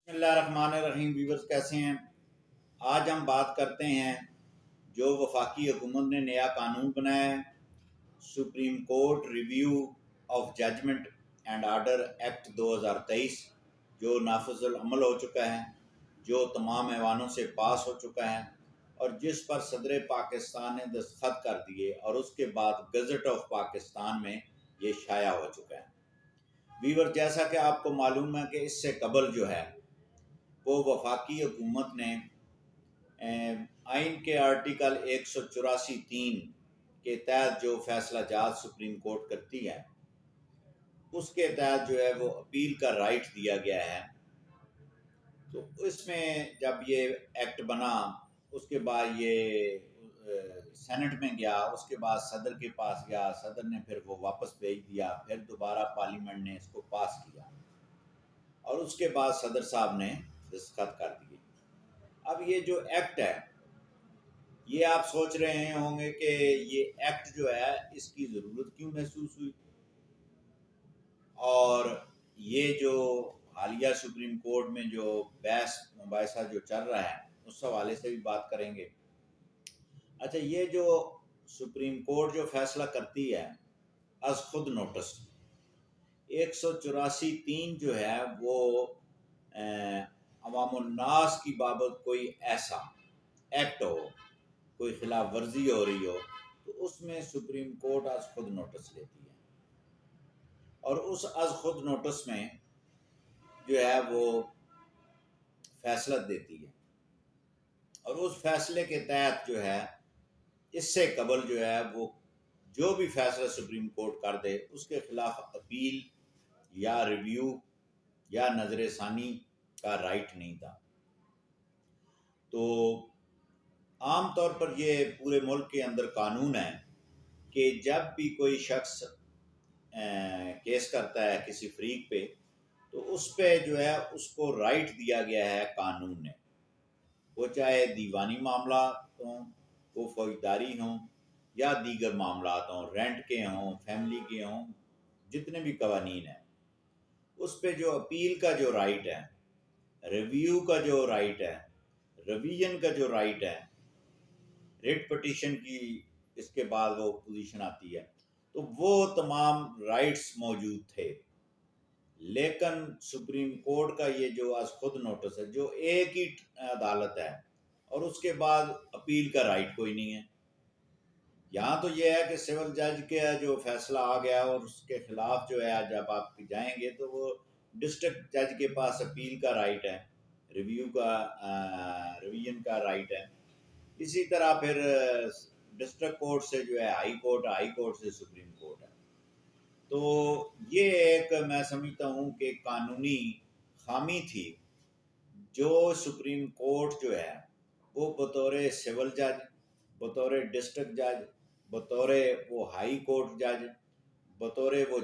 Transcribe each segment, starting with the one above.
बिस्मिल्लाहिर्रहमानिर्रहीम। व्यूअर्स कैसे हैं? आज हम बात करते हैं जो वफाकी हुकूमत ने नया कानून बनाया है, supreme court review of judgement and order act 2023, जो नाफिजुल अमल हो चुका है, जो तमाम ऐवानों से पास हो चुका है और जिस पर सदर पाकिस्तान ने दस्तखत कर दिए और उसके बाद गज़ट ऑफ पाकिस्तान में ये शाया हो चुका है। व्यूअर, जैसा कि आपको मालूम है कि इससे कबल जो है वो वफाकी हुकूमत ने आइन के आर्टिकल 184(3) के तहत जो फैसला जात सुप्रीम कोर्ट करती है उसके तहत जो है वो अपील का राइट दिया गया है। तो इसमें जब ये एक्ट बना उसके बाद ये सेनेट में गया, उसके बाद सदर के पास गया, सदर ने फिर वो वापस भेज दिया, फिर दोबारा पार्लियामेंट ने इसको पास किया और उसके बाद सदर साहब ने दस्तखत कर दिए। अब ये जो एक्ट है, ये आप सोच रहे होंगे कि ये एक्ट जो है इसकी ज़रूरत क्यों महसूस हुई, और ये जो हालिया सुप्रीम कोर्ट में जो बहस मुबाहिसा जो चल रहा है उस हवाले से भी बात करेंगे। अच्छा, ये जो सुप्रीम कोर्ट जो फैसला करती है अज खुद नोटिस 184(3) जो है वो अवामुन्नास की बाबत कोई ऐसा एक्ट हो, कोई खिलाफ वर्जी हो रही हो, तो उसमें सुप्रीम कोर्ट आज खुद नोटिस लेती है और उस आज खुद नोटिस में जो है वो फैसला देती है और उस फैसले के तहत जो है इससे कबल जो है वो जो भी फैसला सुप्रीम कोर्ट कर दे उसके खिलाफ अपील या रिव्यू या नजर सानी का राइट नहीं था। तो आम तौर पर ये पूरे मुल्क के अंदर कानून है कि जब भी कोई शख्स केस करता है किसी फरीक पे, तो उस पे जो है उसको राइट दिया गया है कानून ने, वो चाहे दीवानी मामला हों, वो फौजदारी हों या दीगर मामला हों, रेंट के हों, फैमिली के हों, जितने भी कवानीन हैं, उस पे जो अपील का जो राइट है, रिव्यू का जो राइट है, रिवीजन का जो राइट है, रिट पटिशन की इसके बाद वो पोजीशन आती है, तो वो तमाम राइट्स मौजूद थे। लेकिन सुप्रीम कोर्ट का ये जो आज खुद नोटिस है, जो एक ही अदालत है और उसके बाद अपील का राइट कोई नहीं है। यहाँ तो ये है कि सिविल जज के जो फैसला आ गया और उसके खिलाफ जो है जब आप जाएंगे तो वो डिस्ट्रिक्ट जज के पास अपील का राइट है, रिव्यू का रिवीजन का राइट है। इसी तरह फिर डिस्ट्रिक्ट कोर्ट से जो है हाई कोर्ट से सुप्रीम कोर्ट है। तो ये एक मैं समझता हूँ कि कानूनी खामी थी जो सुप्रीम कोर्ट जो है वो बतौर सिविल जज, बतौर डिस्ट्रिक्ट जज, बतौर वो हाई कोर्ट जज, बतौर वो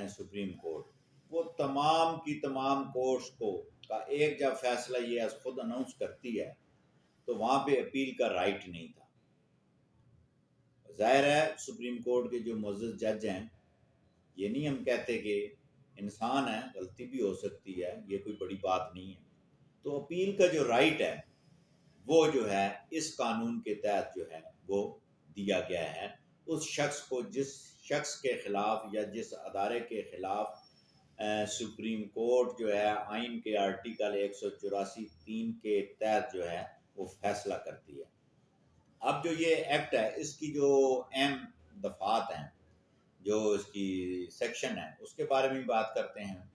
सुप्रीम कोर्ट, वो तमाम की तमाम कोर्ट्स को का एक जब फैसला ये खुद अनाउंस करती है तो वहाँ पे अपील का राइट नहीं था। जाहिर है सुप्रीम कोर्ट के जो मुअज़्ज़ज़ जज हैं, ये नहीं हम कहते कि इंसान है, गलती भी हो सकती है, ये कोई बड़ी बात नहीं है। तो अपील का जो राइट है वो जो है इस कानून के तहत जो है वो दिया गया है उस शख्स को जिस शख्स के खिलाफ या जिस अदारे के खिलाफ सुप्रीम कोर्ट जो है आइन के आर्टिकल 184(3) के तहत जो है वो फैसला करती है। अब जो ये एक्ट है इसकी जो अहम दफात हैं, जो इसकी सेक्शन है, उसके बारे में बात करते हैं।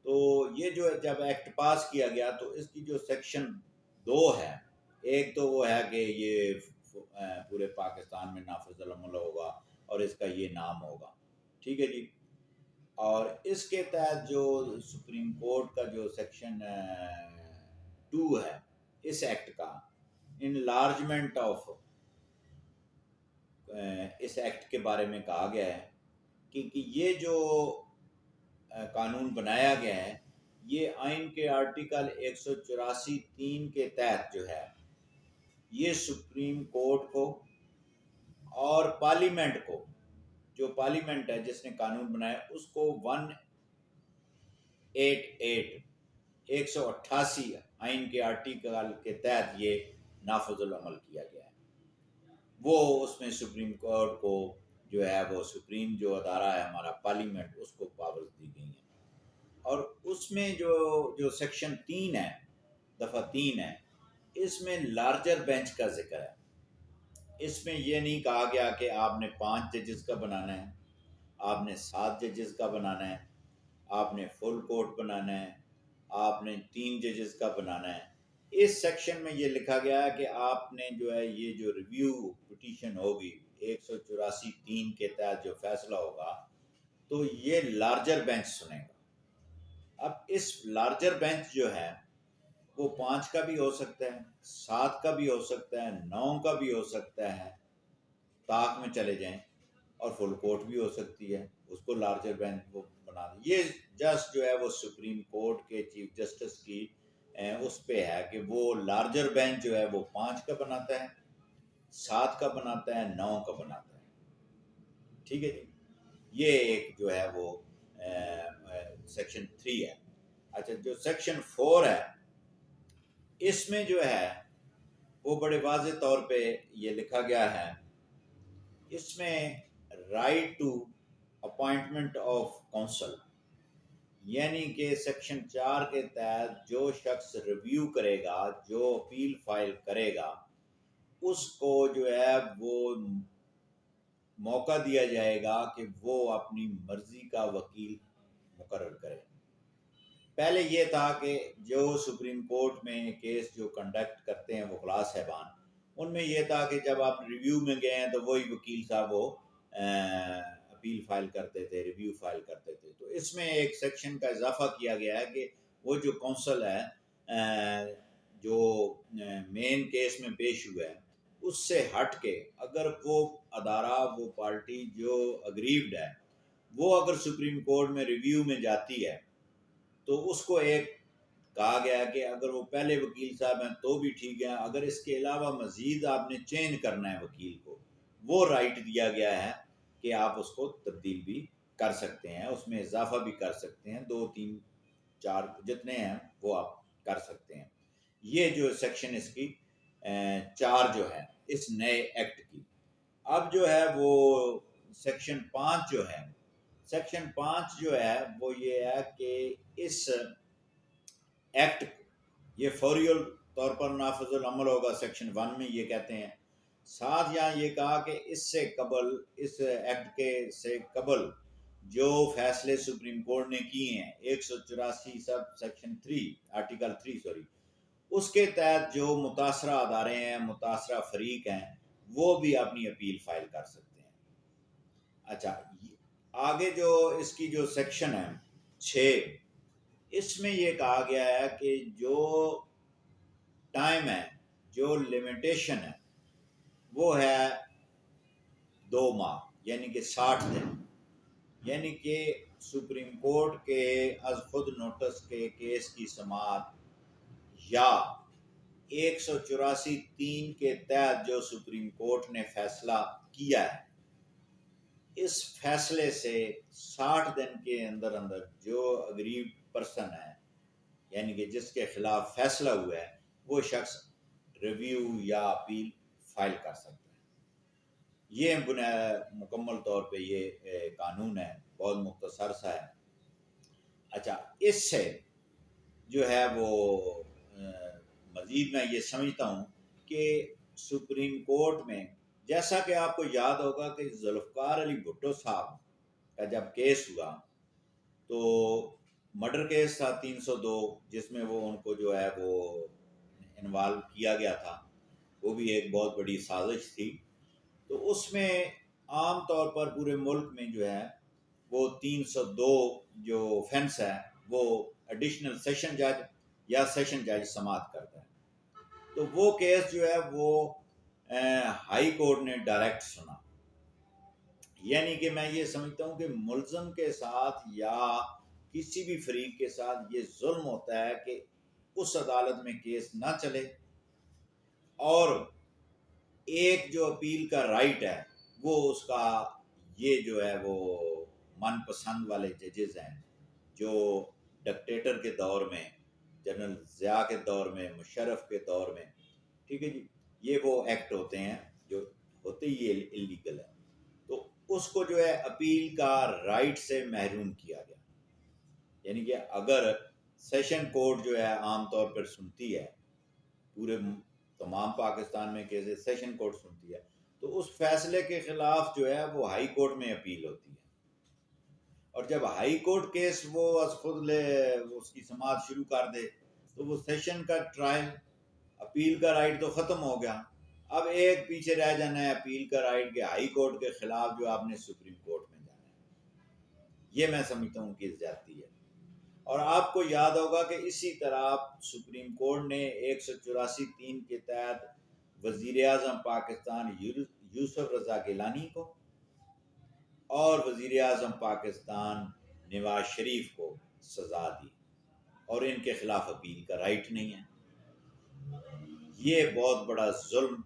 तो ये जो जब एक्ट पास किया गया तो इसकी जो सेक्शन 2 है, एक तो वो है कि ये पूरे पाकिस्तान में नाफिजुल अमल होगा और इसका ये नाम होगा, ठीक है जी। और इसके तहत जो सुप्रीम कोर्ट का जो सेक्शन 2 है इस एक्ट का, इनलार्जमेंट ऑफ, इस एक्ट के बारे में कहा गया है कि ये जो कानून बनाया गया है ये आइन के आर्टिकल 184(3) के तहत जो है ये सुप्रीम कोर्ट को और पार्लियामेंट को, जो पार्लियामेंट है जिसने कानून बनाया उसको 188 188 आइन के आर्टिकल के तहत ये नाफजुल अमल किया गया है। वो उसमें सुप्रीम कोर्ट को जो है वो सुप्रीम जो अदारा है हमारा पार्लियामेंट, उसको पावर्स दी गई हैं। और उसमें जो जो सेक्शन 3 है, दफ़ा 3 है, इसमें लार्जर बेंच का जिक्र है। इसमें ये नहीं कहा गया कि आपने 5 जजेस का बनाना है, आपने 7 जजेस का बनाना है, आपने फुल कोर्ट बनाना है, आपने 3 जजेस का बनाना है। इस सेक्शन में ये लिखा गया है कि आपने जो है ये जो रिव्यू पिटीशन होगी 184(3) के तहत जो फैसला होगा तो ये लार्जर बेंच सुनेगा। अब इस लार्जर बेंच जो है वो 5 का भी हो सकता है, 7 का भी हो सकता है, 9 का भी हो सकता है, ताक में चले जाएं, और फुल कोर्ट भी हो सकती है, उसको लार्जर बेंच वो बना दें। ये जस्ट जो है वो सुप्रीम कोर्ट के चीफ जस्टिस की उस पे है कि वो लार्जर बेंच जो है वो 5 का बनाता है, 7 का बनाता है, 9 का बनाता है। ठीक है जी, ये एक जो है वो सेक्शन 3 है। अच्छा, जो सेक्शन 4 है इसमें जो है वो बड़े वाज़े तौर पे ये लिखा गया है, इसमें right to appointment of counsel, यानी कि सेक्शन 4 के तहत जो शख्स रिव्यू करेगा, जो अपील फाइल करेगा, उसको जो है वो मौका दिया जाएगा कि वो अपनी मर्जी का वकील मुकर्रर करे। पहले ये था कि जो सुप्रीम कोर्ट में केस जो कंडक्ट करते हैं वकला साहबान, उनमें यह था कि जब आप रिव्यू में गए हैं तो वही वकील साहब वो अपील फाइल करते थे, रिव्यू फाइल करते थे। तो इसमें एक सेक्शन का इजाफा किया गया है कि वो जो काउंसिल है जो मेन केस में पेश हुआ है उससे हट के अगर वो अदारा, वो पार्टी जो अग्रीव्ड है, वो अगर सुप्रीम कोर्ट में रिव्यू में जाती है तो उसको एक कहा गया कि अगर वो पहले वकील साहब हैं तो भी ठीक है, अगर इसके अलावा मजीद आपने चेंज करना है वकील को, वो राइट दिया गया है कि आप उसको तब्दील भी कर सकते हैं, उसमें इजाफा भी कर सकते हैं, 2, 3, 4 जितने हैं वो आप कर सकते हैं। ये जो सेक्शन इसकी 4 जो है इस नए एक्ट की। अब जो है वो सेक्शन 5 जो है, सेक्शन 5 जो है वो ये है कि इस एक्ट ये फौरियल तौर पर नाफिजुल अमल होगा। सेक्शन 1 में ये कहते हैं। साथ यहाँ ये कहा कि इससे कबल, इस एक्ट के से कबल जो फैसले सुप्रीम कोर्ट ने किए हैं 184 सब सेक्शन 3 आर्टिकल 3 सॉरी, उसके तहत जो मुतासरा अदारे हैं, मुतासरा फरीक हैं, वो भी अपनी अपील फाइल कर सकते हैं। अच्छा, आगे जो इसकी जो सेक्शन है 6, इसमें ये कहा गया है कि जो टाइम है, जो लिमिटेशन है, वो है 2 माह, यानी कि 60 दिन। यानी कि सुप्रीम कोर्ट के अज खुद नोटिस के केस की समाअत या 184(3) के तहत जो सुप्रीम कोर्ट ने फैसला किया है, इस फैसले से 60 दिन के अंदर अंदर जो अग्रीव पर्सन है, यानी कि जिसके खिलाफ फैसला हुआ है, वो शख्स रिव्यू या अपील फाइल कर सकता है। ये मुकम्मल तौर पे ये कानून है, बहुत मुख्तसर सा है। अच्छा, इससे जो है वो मज़ीद मैं ये समझता हूँ कि सुप्रीम कोर्ट में, जैसा कि आपको याद होगा कि जुल्फ़िकार अली भुट्टो साहब का जब केस हुआ तो मर्डर केस था 302, जिसमें वो उनको जो है वो इन्वॉल्व किया गया था, वो भी एक बहुत बड़ी साजिश थी। तो उसमें आम तौर पर पूरे मुल्क में जो है वो 302 जो ऑफेंस है वो एडिशनल सेशन जज या सेशन जज समाअत करता है। तो वो केस जो है वो हाई कोर्ट ने डायरेक्ट सुना। यानी कि मैं ये समझता हूँ कि मुल्ज़म के साथ या किसी भी फरीक के साथ ये जुल्म होता है कि उस अदालत में केस ना चले, और एक जो अपील का राइट है वो उसका, ये जो है वो मनपसंद वाले जजेस हैं जो डिक्टेटर के दौर में जनरल ज़िया के दौर में, मुशर्रफ के दौर में, ठीक है जी, ये वो एक्ट होते हैं जो होते ही ये इलीगल है। तो उसको जो है अपील का राइट से महरूम किया गया। यानी कि अगर सेशन कोर्ट जो है आमतौर पर सुनती है, पूरे तमाम पाकिस्तान में केसेस सेशन कोर्ट सुनती है, तो उस फैसले के खिलाफ जो है वो हाई कोर्ट में अपील होती है। और जब हाई कोर्ट केस वो खुद ले उसकी समाअत शुरू कर दे, तो वो सेशन का ट्रायल, अपील का राइट तो ख़त्म हो गया। अब एक पीछे रह जाना है अपील का राइट के हाई कोर्ट के खिलाफ जो आपने सुप्रीम कोर्ट में जाना है। ये मैं समझता हूँ कि ज्यादती है। और आपको याद होगा कि इसी तरह सुप्रीम कोर्ट ने 184(3) के तहत वजीर आज़म पाकिस्तान यूसुफ रजा गिलानी को और वजीर आज़म पाकिस्तान नवाज शरीफ को सजा दी, और इनके खिलाफ अपील का राइट नहीं है। ये बहुत बड़ा जुल्म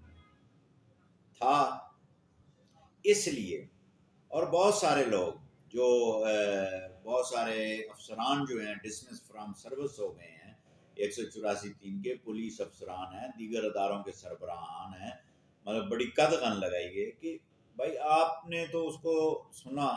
था। इसलिए और बहुत सारे लोग जो बहुत सारे अफसरान जो हैं डिसमिस फ्राम सर्विस हो गए हैं, 184(3) के पुलिस अफसरान हैं, दीगर अदारों के सरबराहान हैं, मतलब बड़ी कदगन लगाई गई कि भाई आपने तो उसको सुना,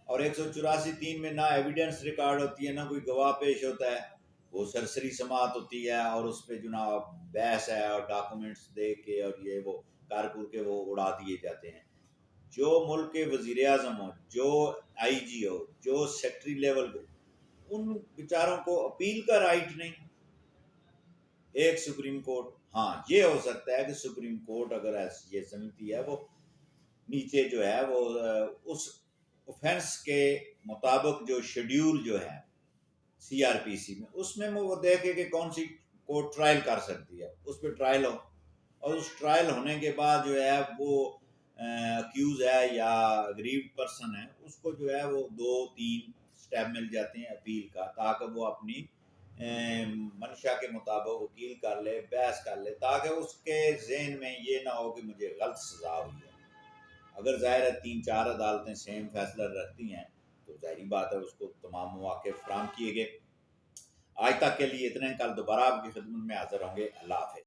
और 184(3) में ना एविडेंस रिकॉर्ड होती है, ना कोई गवाह पेश होता है, वो सरसरी समाअत होती है और उस पर जनाब बहस है और डॉक्यूमेंट्स दे के और ये वो कारकुर के वो उड़ा दिए जाते हैं। जो मुल्क के वजीर आज़म हो, जो IG हो, जो सेक्रेटरी लेवल को, उन बेचारों को अपील का राइट नहीं। एक सुप्रीम कोर्ट, हाँ ये हो सकता है कि सुप्रीम कोर्ट अगर ये समिति है वो नीचे जो है वो उस ऑफेंस के मुताबिक जो शेड्यूल जो है CRPC में, उसमें वो देखे कि कौन सी कोर्ट ट्रायल कर सकती है, उस पर ट्रायल हो, और उस ट्रायल होने के बाद जो है वो अक्यूज है या अग्रीव्ड पर्सन है, उसको जो है वो 2-3 स्टेप मिल जाते हैं अपील का, ताकि वो अपनी मंशा के मुताबिक वकील कर ले, बहस कर ले, ताकि उसके जहन में ये ना हो कि मुझे गलत सजा हुई है। अगर जाहिर है 3-4 अदालतें सेम फैसला रखती हैं तो जाहिर बात है उसको तमाम मौके फराहम किए गए। आज तक के लिए इतने, कल दोबारा आपकी खिदमत में हाजिर होंगे। अल्लाह हाफ़िज़।